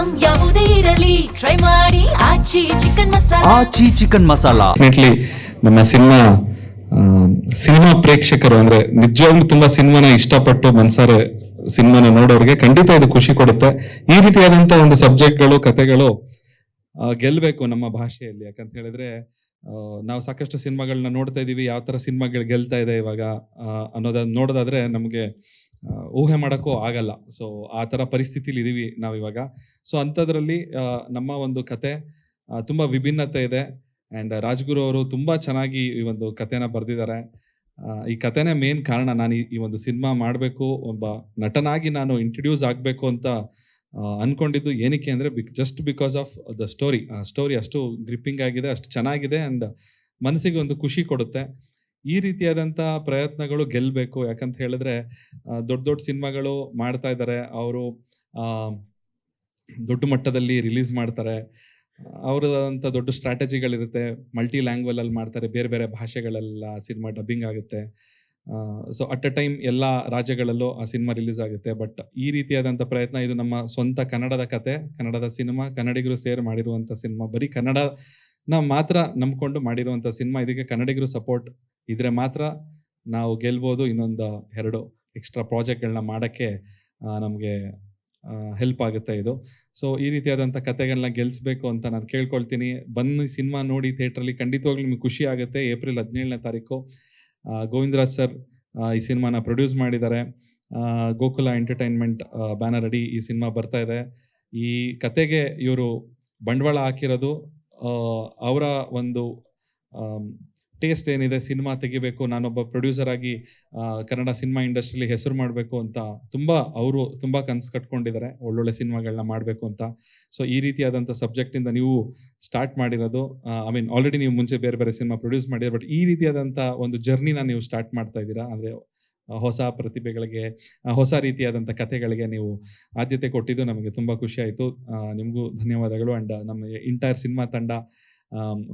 Item ಯಾವುದೇ ಇರಲಿ try ಮಾಡಿ ಆಚಿ ಚಿಕನ್ ಮಸಾಲಾ. ಆಚಿ ಚಿಕನ್ ಮಸಾಲಾ ಡೆಫಿನೆಟ್ಲಿ ನಮ್ಮ ಸಿನಿಮಾ ಪ್ರೇಕ್ಷಕರು ಅಂದ್ರೆ ನಿಜವಾಗ್ಲೂ ತುಂಬಾ ಸಿನಿಮಾನ ಇಷ್ಟಪಟ್ಟು ಮನ್ಸಾರೆ ಸಿನಿಮಾನ ನೋಡೋರಿಗೆ ಖಂಡಿತ ಇದು ಖುಷಿ ಕೊಡುತ್ತೆ. ಈ ರೀತಿಯಾದಂತ ಒಂದು ಸಬ್ಜೆಕ್ಟ್ಗಳು ಕಥೆಗಳು ಗೆಲ್ಬೇಕು ನಮ್ಮ ಭಾಷೆಯಲ್ಲಿ. ಯಾಕಂತ ಹೇಳಿದ್ರೆ ನಾವು ಸಾಕಷ್ಟು ಸಿನಿಮಾಗಳನ್ನ ನೋಡ್ತಾ ಇದೀವಿ, ಯಾವ ತರ ಸಿನಿಮಾಗಳು ಗೆಲ್ತಾ ಇದೆ ಇವಾಗ ಅನ್ನೋದನ್ನ ನೋಡೋದಾದ್ರೆ ನಮಗೆ ಊಹೆ ಮಾಡೋಕ್ಕೂ ಆಗಲ್ಲ. ಸೊ ಆ ತರ ಪರಿಸ್ಥಿತಿಲಿ ಇದೀವಿ ನಾವು ಇವಾಗ. ಸೊ ಅಂಥದ್ರಲ್ಲಿ ನಮ್ಮ ಒಂದು ಕತೆ ತುಂಬಾ ವಿಭಿನ್ನತೆ ಇದೆ. ಆ್ಯಂಡ್ ರಾಜ್ಗುರು ಅವರು ತುಂಬಾ ಚೆನ್ನಾಗಿ ಈ ಒಂದು ಕಥೆನ ಬರೆದಿದ್ದಾರೆ. ಈ ಕಥೆನೇ ಮೇನ್ ಕಾರಣ ನಾನು ಈ ಒಂದು ಸಿನಿಮಾ ಮಾಡಬೇಕು, ಒಬ್ಬ ನಟನಾಗಿ ನಾನು ಇಂಟ್ರಡ್ಯೂಸ್ ಆಗಬೇಕು ಅಂತ ಅನ್ಕೊಂಡಿದ್ದು. ಏನಕ್ಕೆ ಅಂದರೆ just because of the story. ಆ ಸ್ಟೋರಿ ಅಷ್ಟು ಗ್ರಿಪ್ಪಿಂಗ್ ಆಗಿದೆ, ಅಷ್ಟು ಚೆನ್ನಾಗಿದೆ ಆ್ಯಂಡ್ ಮನಸ್ಸಿಗೆ ಒಂದು ಖುಷಿ ಕೊಡುತ್ತೆ. ಈ ರೀತಿಯಾದಂಥ ಪ್ರಯತ್ನಗಳು ಗೆಲ್ಲಬೇಕು. ಯಾಕಂತ ಹೇಳಿದ್ರೆ ದೊಡ್ಡ ದೊಡ್ಡ ಸಿನಿಮಾಗಳು ಮಾಡ್ತಾ ಇದ್ದಾರೆ, ಅವರು ದೊಡ್ಡ ಮಟ್ಟದಲ್ಲಿ ರಿಲೀಸ್ ಮಾಡ್ತಾರೆ, ಅವ್ರದಂಥ ದೊಡ್ಡ ಸ್ಟ್ರಾಟಜಿಗಳಿರುತ್ತೆ, ಮಲ್ಟಿ ಲ್ಯಾಂಗ್ವೇಜಲ್ಲಿ ಮಾಡ್ತಾರೆ, ಬೇರೆ ಬೇರೆ ಭಾಷೆಗಳೆಲ್ಲ ಸಿನಿಮಾ ಡಬ್ಬಿಂಗ್ ಆಗುತ್ತೆ. ಸೊ ಅಟ್ ಅ ಟೈಮ್ ಎಲ್ಲ ರಾಜ್ಯಗಳಲ್ಲೂ ಆ ಸಿನಿಮಾ ರಿಲೀಸ್ ಆಗುತ್ತೆ. ಬಟ್ ಈ ರೀತಿಯಾದಂಥ ಪ್ರಯತ್ನ, ಇದು ನಮ್ಮ ಸ್ವಂತ ಕನ್ನಡದ ಕತೆ, ಕನ್ನಡದ ಸಿನಿಮಾ, ಕನ್ನಡಿಗರು ಸೇರಿ ಮಾಡಿರುವಂಥ ಸಿನಿಮಾ, ಬರೀ ಕನ್ನಡನ ಮಾತ್ರ ನಂಬ್ಕೊಂಡು ಮಾಡಿರುವಂಥ ಸಿನಿಮಾ. ಇದಕ್ಕೆ ಕನ್ನಡಿಗರು ಸಪೋರ್ಟ್ ಇದ್ರೆ ಮಾತ್ರ ನಾವು ಗೆಲ್ಬೋದು. ಇನ್ನೊಂದು 2 ಎಕ್ಸ್ಟ್ರಾ ಪ್ರಾಜೆಕ್ಟ್ಗಳನ್ನ ಮಾಡೋಕ್ಕೆ ನಮಗೆ ಹೆಲ್ಪ್ ಆಗುತ್ತೆ ಇದು. ಸೊ ಈ ರೀತಿಯಾದಂಥ ಕತೆಗಳನ್ನ ಗೆಲ್ಲಿಸ್ಬೇಕು ಅಂತ ನಾನು ಕೇಳ್ಕೊಳ್ತೀನಿ. ಬನ್ನಿ ಸಿನಿಮಾ ನೋಡಿ ಥಿಯೇಟ್ರಲ್ಲಿ, ಖಂಡಿತವಾಗ್ಲೂ ನಿಮಗೆ ಖುಷಿ ಆಗುತ್ತೆ. ಏಪ್ರಿಲ್ 17ನೇ ತಾರೀಕು ಗೋವಿಂದರಾಜ್ ಸರ್ ಈ ಸಿನಿಮಾನ ಪ್ರೊಡ್ಯೂಸ್ ಮಾಡಿದ್ದಾರೆ. ಗೋಕುಲ ಎಂಟರ್ಟೈನ್ಮೆಂಟ್ ಬ್ಯಾನರ್ ಅಡಿ ಈ ಸಿನಿಮಾ ಬರ್ತಾ ಇದೆ. ಈ ಕತೆಗೆ ಇವರು ಬಂಡವಾಳ ಹಾಕಿರೋದು ಅವರ ಒಂದು ಟೇಸ್ಟ್ ಏನಿದೆ, ಸಿನಿಮಾ ತೆಗಿಬೇಕು, ನಾನೊಬ್ಬ ಪ್ರೊಡ್ಯೂಸರ್ ಆಗಿ ಕನ್ನಡ ಸಿನಿಮಾ ಇಂಡಸ್ಟ್ರಿಯಲ್ಲಿ ಹೆಸರು ಮಾಡಬೇಕು ಅಂತ ಅವರು ತುಂಬ ಕನಸು ಕಟ್ಕೊಂಡಿದ್ದಾರೆ, ಒಳ್ಳೊಳ್ಳೆ ಸಿನಿಮಾಗಳನ್ನ ಮಾಡಬೇಕು ಅಂತ. ಸೊ ಈ ರೀತಿಯಾದಂಥ ಸಬ್ಜೆಕ್ಟಿಂದ ನೀವು ಸ್ಟಾರ್ಟ್ ಮಾಡಿರೋದು, ಆಲ್ರೆಡಿ ನೀವು ಮುಂಚೆ ಬೇರೆ ಬೇರೆ ಸಿನಿಮಾ ಪ್ರೊಡ್ಯೂಸ್ ಮಾಡಿದ್ರೆ, ಬಟ್ ಈ ರೀತಿಯಾದಂಥ ಒಂದು ಜರ್ನಿನ ನೀವು ಸ್ಟಾರ್ಟ್ ಮಾಡ್ತಾ ಇದ್ದೀರಾ. ಅಂದರೆ ಹೊಸ ಪ್ರತಿಭೆಗಳಿಗೆ, ಹೊಸ ರೀತಿಯಾದಂಥ ಕಥೆಗಳಿಗೆ ನೀವು ಆದ್ಯತೆ ಕೊಟ್ಟಿದ್ದು ನಮಗೆ ತುಂಬ ಖುಷಿ ಆಯಿತು. ನಿಮಗೂ ಧನ್ಯವಾದಗಳು. ಆ್ಯಂಡ್ ನಮ್ಮ ಎಂಟೈರ್ ಸಿನಿಮಾ ತಂಡ,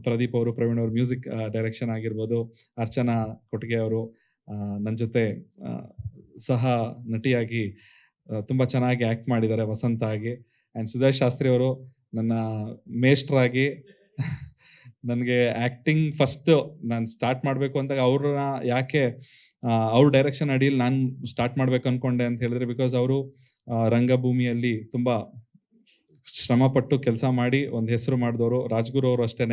ಪ್ರದೀಪ್ ಅವರು, ಪ್ರವೀಣ್ ಅವರು ಮ್ಯೂಸಿಕ್ ಡೈರೆಕ್ಷನ್ ಆಗಿರ್ಬೋದು, ಅರ್ಚನಾ ಕೊಟ್ಟಿಗೆ ಅವರು ನನ್ನ ಜೊತೆ ಸಹ ನಟಿಯಾಗಿ ತುಂಬ ಚೆನ್ನಾಗಿ ಆ್ಯಕ್ಟ್ ಮಾಡಿದ್ದಾರೆ, ವಸಂತ ಆಗಿ. ಆ್ಯಂಡ್ ಸುದೇಶ್ ಶಾಸ್ತ್ರಿ ಅವರು ನನ್ನ ಮೇಷ್ಟ್ರಾಗಿ ನನಗೆ ಆ್ಯಕ್ಟಿಂಗ್ ಫಸ್ಟು ನಾನು ಸ್ಟಾರ್ಟ್ ಮಾಡಬೇಕು ಅಂತ ಅವ್ರನ್ನ ಯಾಕೆ ಅವ್ರ ಡೈರೆಕ್ಷನ್ ಅಡಿಯಲ್ಲಿ ನಾನು ಸ್ಟಾರ್ಟ್ ಮಾಡ್ಬೇಕು ಅಂದ್ಕೊಂಡೆ ಅಂತ ಹೇಳಿದ್ರೆ, ಬಿಕಾಸ್ ಅವರು ರಂಗಭೂಮಿಯಲ್ಲಿ ತುಂಬ ಶ್ರಮಪಟ್ಟು ಕೆಲಸ ಮಾಡಿ ಒಂದು ಹೆಸರು ಮಾಡಿದವರು. ರಾಜ್ಗುರು ಅವರು ಅಷ್ಟೇ